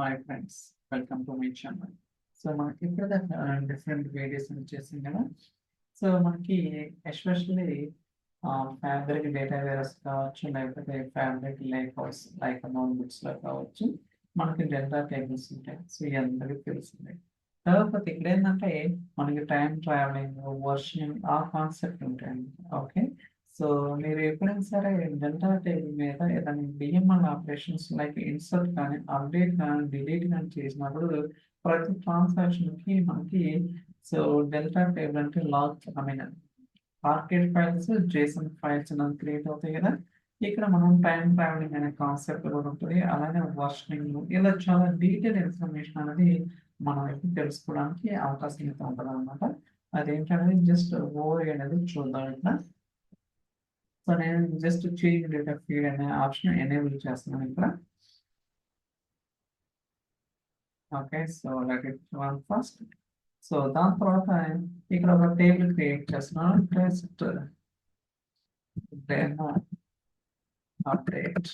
Hi friends, welcome to my channel. So మనకి ఇక్కడ different various వచ్చేసింది కదా. సో మనకి ఎస్పెషల్లీ ఫ్యాబ్రిక్ డేటా వేరస్ కావచ్చు, లేకపోతే fabric lake house like note బుక్స్లో కావచ్చు, మనకి డెల్టా టేబుల్స్ ఉంటాయి. సో ఈ అందరికీ తెలిసిందే. కాకపోతే ఇక్కడ ఏంటంటే మనకి టైం ట్రావెలింగ్, వర్షింగ్ ఆ కాన్సెప్ట్ ఉంటాయండి. ఓకే, సో మీరు ఎప్పుడైనా సరే డెల్టా టేబుల్ మీద ఏదైనా డిఎంఎల్ ఆపరేషన్స్ లైక్ ఇన్సర్ట్ కానీ అప్డేట్ కానీ డిలీట్ కానీ చేసినప్పుడు ప్రతి ట్రాన్సాక్షన్కి మనకి సో డెల్టా టేబుల్ అంటే లాగ్ ఆర్కేడ్ ఫైల్స్, జేసన్ ఫైల్స్ క్రియేట్ అవుతాయి కదా. ఇక్కడ మనం టైం ట్రావెలింగ్ అనే కాన్సెప్ట్ కూడా ఉంటుంది. అలానే వర్షనింగ్ ఇలా చాలా డీటెయిల్ ఇన్ఫర్మేషన్ అనేది మనం అయితే తెలుసుకోవడానికి అవకాశం అయితే ఉంటుంది అనమాట. అదేంటనేది జస్ట్ ఓవర్ అనేది చూద్దాం ఇక్కడ. సో నేను జస్ట్ చేంజ్ డేటా ఫీడ్ అనే ఆప్షన్ ఎనేబుల్ చేస్తున్నాను ఇక్కడ. Okay, so let it run first. So దాని తర్వాత ఇక్కడ ఒక టేబుల్ క్రియేట్ చేస్తున్నాను. Test data update.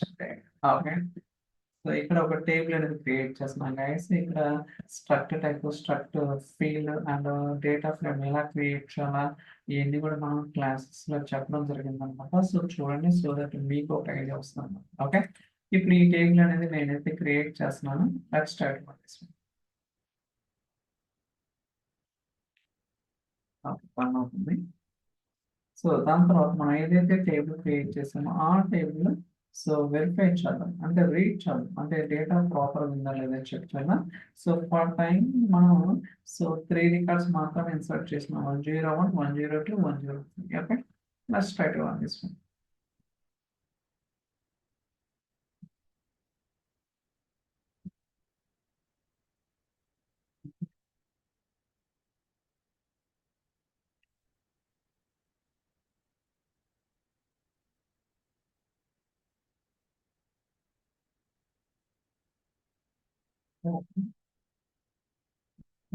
Okay, so ఇక్కడ ఒక టేబుల్ అనేది క్రియేట్ చేస్తున్నాం గైస్. ఇక్కడ struct type, struct field and data frame ఎలా క్రియేట్ చేయాలా ఇవన్నీ కూడా మనం క్లాసెస్ లో చెప్పడం జరిగింది అనమాట. సో చూడండి, సో దట్ మీకు ఒక ఐడియా వస్తుంది. ఓకే, ఇప్పుడు ఈ టేబుల్ అనేది నేనైతే క్రియేట్ చేస్తున్నాను. లెట్స్ స్టార్ట్ పని అవుతుంది. సో దాని తర్వాత మనం ఏదైతే టేబుల్ క్రియేట్ చేసామో ఆ టేబుల్ సో వెరిఫై చేద్దాం, అంటే రీడ్ చేద్దాం, అంటే డేటా ప్రాపర్ ఉందా లేదా చెక్ చేద్దాం. సో ఫర్ టైం మనం సో 3 రికార్డ్స్ మాత్రం ఇన్సర్ట్ చేసినాం, 101, 102, 103. Okay, let's try to run this one.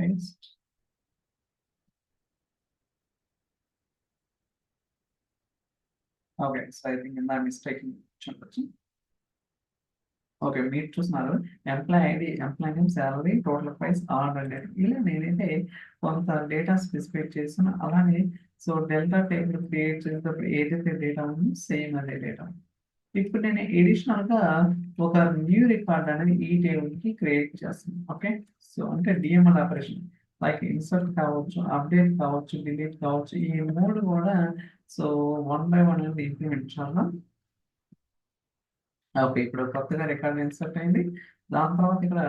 Next. Okay, so I think నా మిస్టేక్ చెప్పచ్చు. ఓకే, మీరు చూస్తున్నారు employee ID, employee name, salary, total price, order date. ఇలా నేనైతే కొంత డేటా స్పెసిఫై చేస్తాను. అలానే సో డెల్టా టేబుల్ క్రియేట్ చేసేటప్పుడు ఏదైతే డేటా ఉందో సేమ్ అదే డేటా. ఇప్పుడు నేను ఎడిషనల్ గా ఒక న్యూ రికార్డ్ అనేది ఈ టేబుల్ కి క్రియేట్ చేస్తాను. ఓకే, సో అంటే డిఎంఎల్ ఆపరేషన్ లైక్ ఇన్సర్ట్ కావచ్చు, అప్డేట్ కావచ్చు, డిలీట్ కావచ్చు, ఈ మూడు కూడా సో 1 by 1 అనేది ఇంప్లిమెంట్ చేయాలి. ఓకే, ఇప్పుడు కొత్తగా రికార్డ్ ఇన్సర్ట్ అయింది. దాని తర్వాత ఇక్కడ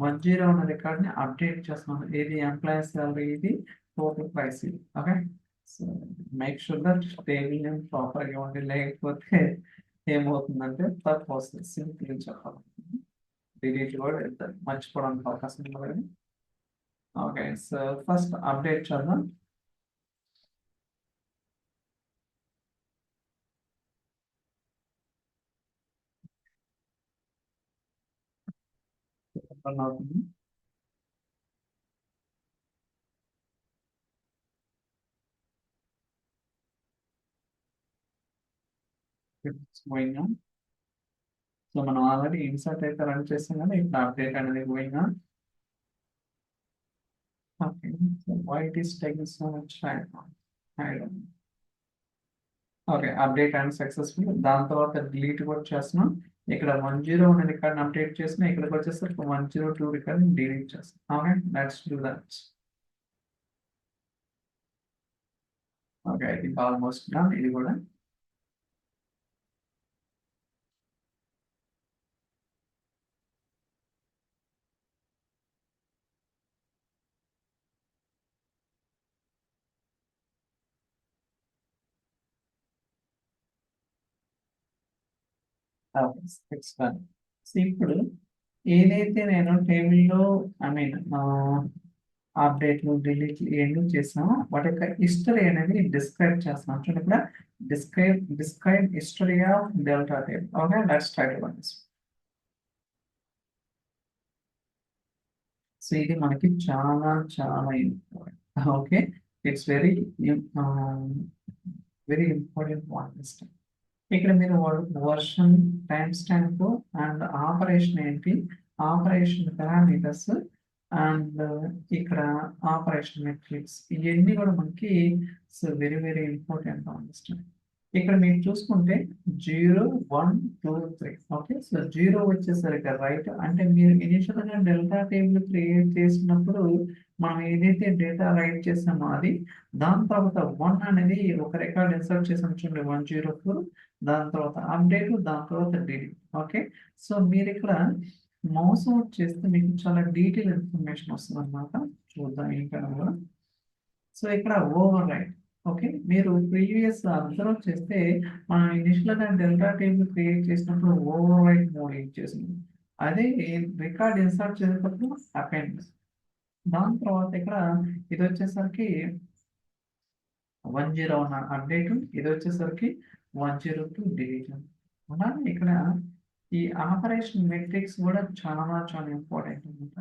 10 ఉన్న రికార్డ్ని అప్డేట్ చేస్తున్నాను. ఏది ఎంప్లాయీ సాలరీ, ఇది టోటల్ ప్రైస్ ఇది. Okay, so make sure that table name ప్రాపర్గా ఉండి, లేకపోతే ఏమవుతుందంటే తప్పు వస్తుంది. సింపుల్ చెప్పాలి, డిలీట్ కూడా వెళ్తారు, మర్చిపోవడానికి అవకాశం ఉంది. ఓకే, సో ఫస్ట్ అప్డేట్ చేద్దాం. రన్ అవుతుంది. పోయినా సో మనం ఆల్రెడీ ఇన్సర్ట్ అయితే రన్ చేస్తాం కదా, ఇప్పుడు అప్డేట్ అనేది పోయినా. Okay, so why it is taking so much time? I don't know. Okay, update and successful. దాని తర్వాత డిలీట్ కూడా చేస్తున్నాం. ఇక్కడ 10 ఉన్న రికార్డ్ అప్డేట్ చేసిన, ఇక్కడికి వచ్చేసరికి 102 రికార్డ్ డిలీట్ చేస్తాం. Okay, let's do that. Okay, I think almost done ఇది కూడా. It's done. సో ఇప్పుడు ఏదైతే నేను టేబుల్లో అప్డేట్లు, డిలీట్లు ఇవన్నీ చేసినామో వాటి యొక్క హిస్టరీ అనేది డిస్క్రైబ్ చేస్తున్నాం. చూడండి ఇక్కడ describe history of delta table. Okay, let's try to run this. So ఇది మనకి చాలా చాలా important. Okay, it's very very important point. ఇక్కడ మీరు version, time stamp and operation ఏంటి, ఆపరేషన్ పారామీటర్స్ అండ్ ఇక్కడ ఆపరేషన్ మెట్రిక్స్ ఇవన్నీ కూడా మనకి so very very important understand. ఇక్కడ మీరు చూసుకుంటే 0 1 2 3 ఓకే. సో 0 వచ్చేసరికి రైట్, అంటే మీరు ఇనిషియల్ గా డెల్టా టేబుల్ క్రియేట్ చేసినప్పుడు మనం ఏదైతే డేటా రైట్ చేసామో అది, దాని తర్వాత 1 అనేది ఒక రికార్డ్ ఇన్సర్ట్ చేసాం చూడండి 104, దాని తర్వాత అప్డేట్, దాని తర్వాత డిలీట్. ఓకే. సో మీరు ఇక్కడ మౌస్ అవుట్ చేస్తే మీకు చాలా డీటెయిల్ ఇన్ఫర్మేషన్ వస్తుంది అన్నమాట. చూద్దాం ఏంటన్నా కూడా. సో ఇక్కడ ఓవర్ రైట్. ఓకే, మీరు ప్రీవియస్ అబ్జర్వ్ చేస్తే మనం ఇనిషియల్ గా డెల్టా టేబుల్ క్రియేట్ చేసినప్పుడు ఓవర్ రైట్ మోడ్ యూజ్ చేసింది. అదే రికార్డ్ ఇన్సర్ట్ చేసేటప్పుడు అపెండ్. దాని తర్వాత ఇక్కడ ఇది వచ్చేసరికి 101 అప్డేట్, ఇది వచ్చేసరికి 102 డిలీట్. అలానే ఇక్కడ ఈ ఆపరేషన్ మెట్రిక్స్ కూడా చాలా చాలా ఇంపార్టెంట్ అనమాట.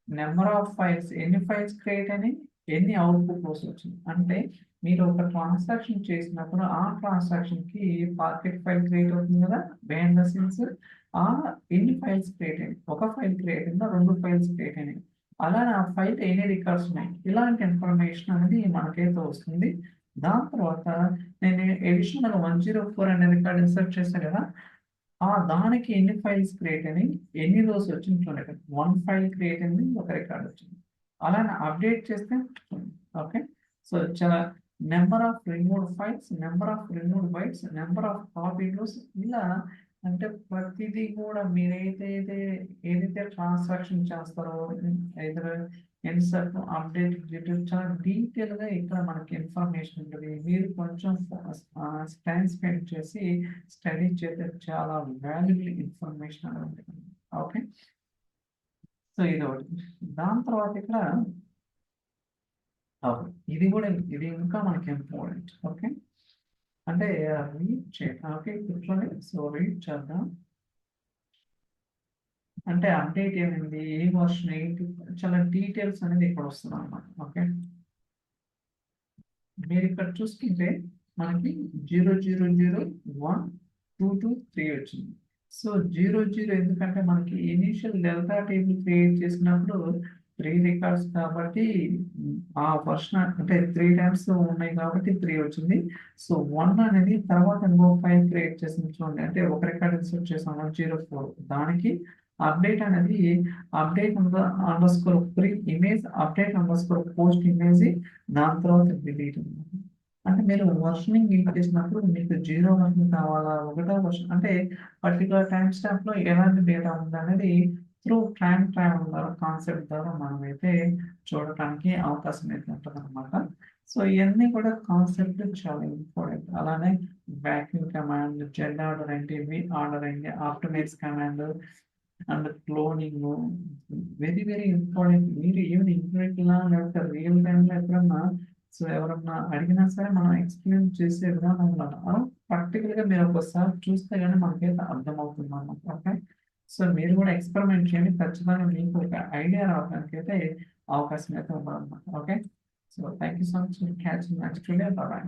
నెంబర్ ఆఫ్ ఫైల్స్, ఎన్ని ఫైల్స్ క్రియేట్ అని, ఎన్ని అవుట్పుట్ వచ్చింది. అంటే మీరు ఒక ట్రాన్సాక్షన్ చేసినప్పుడు ఆ ట్రాన్సాక్షన్ కి పాకెట్ ఫైల్ క్రియేట్ అవుతుంది కదా బిహైండ్ ద సీన్స్. ఆ ఎన్ని ఫైల్స్ క్రియేట్ అయ్యాయి, ఒక ఫైల్ క్రియేట్ అయిందా, 2 ఫైల్స్ క్రియేట్ అయినాయి, అలా ఆ ఫైల్ ఎన్ని రికార్డ్స్ ఉన్నాయి, ఇలాంటి ఇన్ఫర్మేషన్ అనేది మనకైతే వస్తుంది. దాని తర్వాత నేను ఎడిషనల్ 104 అనే రికార్డ్ ఇన్సర్ట్ చేశాను కదా, దానికి ఎన్ని ఫైల్స్ క్రియేట్ అని, ఎన్ని రోజు వచ్చింది చూడండి. 1 ఫైల్ క్రియేట్ అయింది, ఒక రికార్డ్ వచ్చింది. అలానే అప్డేట్ చేస్తే ఓకే. సో చాలా number of removed files, number of removed bytes, number of copies, ఇలా అంటే ప్రతిదీ కూడా మీరు ఏదైతే ట్రాన్సాక్షన్ చేస్తారో ఏదైతే ఇన్సర్ట్ అప్డేట్ డీటెయిల్ చాలా డీటెయిల్ గా ఇక్కడ మనకి ఇన్ఫర్మేషన్ ఉంటుంది. మీరు కొంచెం టైం స్పెండ్ చేసి స్టడీ చేస్తే చాలా వాల్యుబుల్ ఇన్ఫర్మేషన్ అనేది ఉంటుంది. ఓకే. సో ఇది ఒకటి. దాని తర్వాత ఇక్కడ ఇది ఇంకా మనకి ఇంపార్టెంట్. ఓకే, అంటే రీడ్ చేయాలి. ఓకే, కూర్చొని సో రీడ్ చేద్దాం. అంటే అప్డేట్ ఏమైంది, ఏ వర్షన్ ఏంటి, చాలా డీటెయిల్స్ అనేది ఇక్కడ వస్తుంది అన్నమాట. ఓకే, మీరు ఇక్కడ చూసుకుంటే మనకి 0001223 వచ్చింది. సో 00 ఎందుకంటే మనకి ఇనిషియల్ డెల్టా టేబుల్ క్రియేట్ చేసినప్పుడు 3 రికార్డ్స్ కాబట్టి ఆ వర్షన్ అంటే 3 టైమ్స్ ఉన్నాయి కాబట్టి 3 వచ్చింది. సో 1 అనేది తర్వాత ఇంకో 5 క్రియేట్ చేసింది చూడండి, అంటే ఒక రికార్డ్ ఇన్సర్ట్ చేసాం 104, దానికి అప్డేట్ అనేది update under score pre image, update under score post image, దాని తర్వాత డిలీట్. అంటే మీరు వర్షనింగ్ యూజ్ చేసినప్పుడు మీకు 0 వర్షన్ కావాలా, 1వ వర్షన్, అంటే పర్టికులర్ టైం స్టాంప్ లో ఎలాంటి డేటా ఉందనేది త్రూ టైం ట్రావెల్ ద్వారా కాన్సెప్ట్ ద్వారా మనం అయితే చూడటానికి అవకాశం అయితే ఉంటుంది అనమాట. సో ఇవన్నీ కూడా కాన్సెప్ట్ చాలా ఇంపార్టెంట్. అలానే బ్యాకింగ్ కమాండ్, జెడ్ ఆర్డర్ అంటే వి ఆర్డర్ అంటే optimise command and cloning very very important. మీరు ఈవెన్ ఇంటర్నెట్ లా లేకపోతే రియల్ టైంలో ఎప్పుడన్నా సో ఎవరన్నా అడిగినా సరే మనం ఎక్స్ప్లెయిన్ చేసే విధానంలో ప్రాక్టికల్ గా మీరు ఒకసారి చూస్తే కానీ మనకైతే అర్థమవుతుంది అన్నమాట. ఓకే, సో మీరు కూడా ఎక్స్పెరిమెంట్ చేయండి, ఖచ్చితంగా మీకు ఒక ఐడియా రావడానికి అయితే అవకాశం అయితే ఉందన్నమాట. Okay, so thank you so much. Catch next video. Bye.